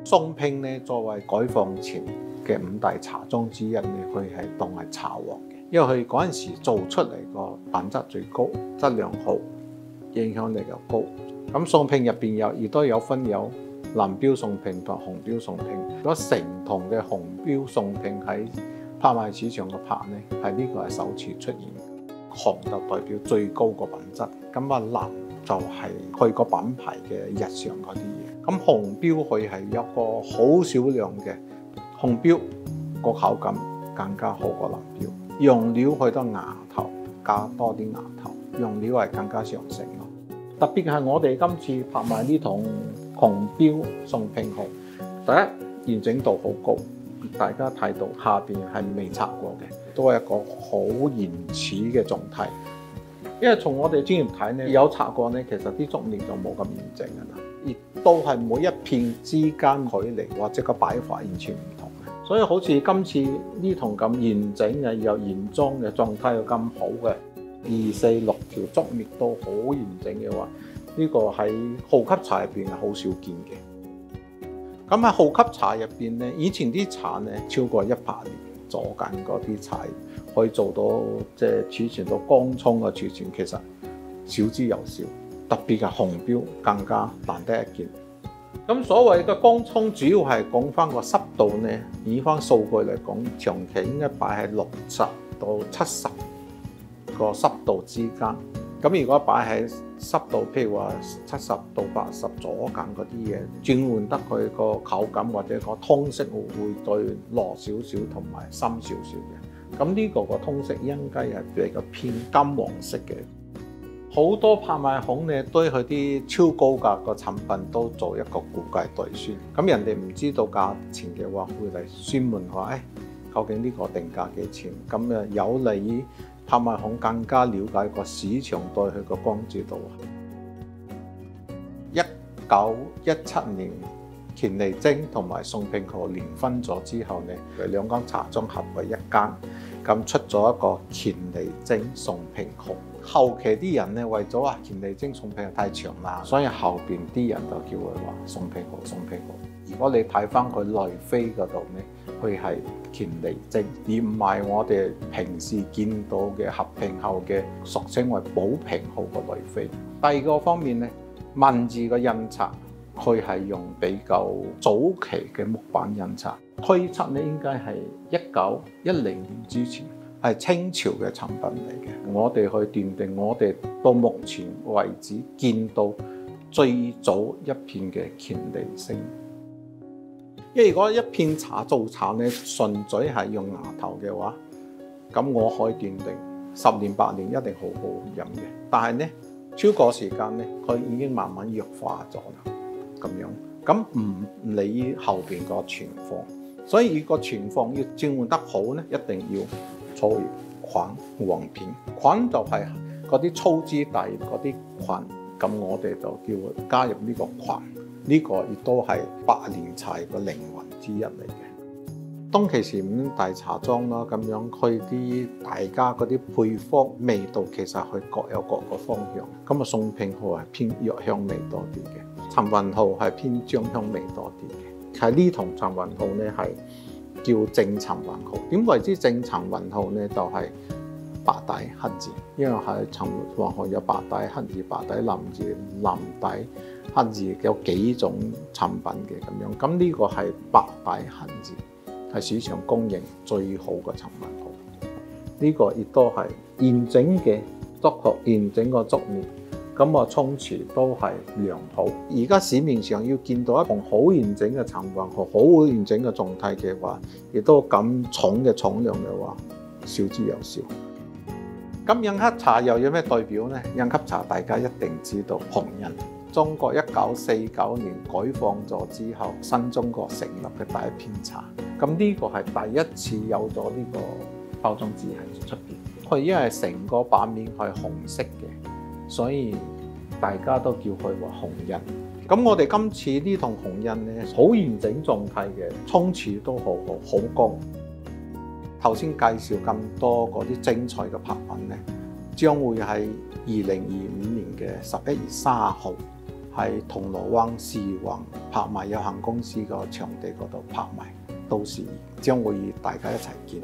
宋聘咧作為解放前嘅五大茶莊之一咧，佢係當係茶王嘅，因為佢嗰陣時做出嚟個品質最高，質量好，影響力又高。咁宋聘入邊亦都有分有藍標宋聘同紅標宋聘。如果成筒嘅紅標宋聘喺拍賣市場嘅拍咧，係呢個係首次出現。紅就代表最高個品質，咁啊藍就係佢個品牌嘅日常嗰啲嘢。咁紅標佢係有個好少量嘅紅標，個口感更加好過藍標。用料去到牙頭，加多啲牙頭，用料係更加上乘咯。特別係我哋今次拍賣呢筒紅標宋聘紅，第一完整度好高，大家睇到下邊係未拆過嘅，都係一個好原始嘅狀態。因為從我哋專業睇咧，有拆過咧，其實啲竹面就冇咁完整㗎啦，亦都係每一片之間距離或者個擺法完全唔同嘅。所以好似今次呢筒咁完整嘅，又原裝嘅狀態又咁好嘅，2、4、6條竹面都好完整嘅話，呢個喺號級茶入邊係好少見嘅。咁喺號級茶入邊咧，以前啲茶咧超過100年做緊嗰啲茶，可以做到即係儲存到江涌嘅儲存，其實少之又少。特別係紅標更加難得一見。咁所謂嘅江涌主要係講翻個濕度咧，以翻數據嚟講，長期應該擺喺60到70個濕度之間。咁如果擺喺濕度，譬如話70到80左近嗰啲嘢，轉換得佢個口感或者個通色會對落少少同埋深少少嘅。咁呢個通色應該係比較偏金黃色嘅。好多拍賣行咧對佢啲超高價個產品都做一個估計對算。咁人哋唔知道價錢嘅話，會嚟專門話究竟呢個定價幾錢？咁啊有利於拍賣行更加了解個市場對佢個關注度。1917年，乾利貞同埋宋聘號聯婚咗之後咧，佢兩間茶莊合為一間，咁出咗一個乾利貞宋聘號。後期啲人咧為咗話乾利貞宋聘號太長啦，所以後邊啲人就叫佢話宋聘號宋聘號。如果你睇翻佢內飛嗰度咧，佢係乾利貞，而唔係我哋平時見到嘅合併後嘅俗稱為寶聘號個內飛。第二個方面咧，文字嘅印刷，佢係用比較早期嘅木板印刷，推測咧應該係1910年之前，係清朝嘅產品嚟嘅。我哋去斷定，我哋到目前為止見到最早一片嘅乾利貞。因為如果一片茶做茶咧，純粹係用牙頭嘅話，咁我可以斷定10年8年一定好好飲嘅。但係咧超過時間咧，佢已經慢慢弱化咗啦。咁樣咁唔理後邊個存放，所以個存放要轉換得好咧，一定要粗葉菌黃片。菌就係嗰啲粗枝大葉嗰啲菌，咁我哋就叫佢加入呢個菌。呢個亦都係百年茶嘅靈魂之一嚟嘅。當其時五大茶莊啦，咁樣佢啲大家嗰啲配方味道其實佢各有各個方向。咁啊，宋聘號係偏藥香味多啲嘅，陳雲號係偏醬香味多啲嘅。喺呢筒陳雲號咧係叫正陳雲號。點為之正陳雲號咧？就係白底黑字，因為喺陳雲號有白底黑字、白底藍字、藍底黑字，有幾種產品嘅咁樣。咁呢個係白底黑字，係市場供應最好嘅陳雲號。呢個亦都係完整嘅竹殼、完整個竹面，咁啊沖瓷都係良好。而家市面上要見到一筒好完整嘅陳雲號、好完整嘅狀態嘅話，亦都咁重嘅重量嘅話，少之又少。咁印級茶又有咩代表呢？印級茶大家一定知道紅印。中國1949年解放咗之後，新中國成立嘅第一片茶。咁呢個係第一次有咗呢個包裝紙喺出邊。佢因為成個版面係紅色嘅，所以大家都叫佢話紅印。咁我哋今次呢筒紅印咧，好完整狀態嘅，沖瓷都好光。頭先介紹咁多嗰啲精彩嘅拍品咧，將會喺2025年嘅11月30號喺銅鑼灣時宏拍賣有限公司個場地嗰度拍賣，到時將會與大家一齊見。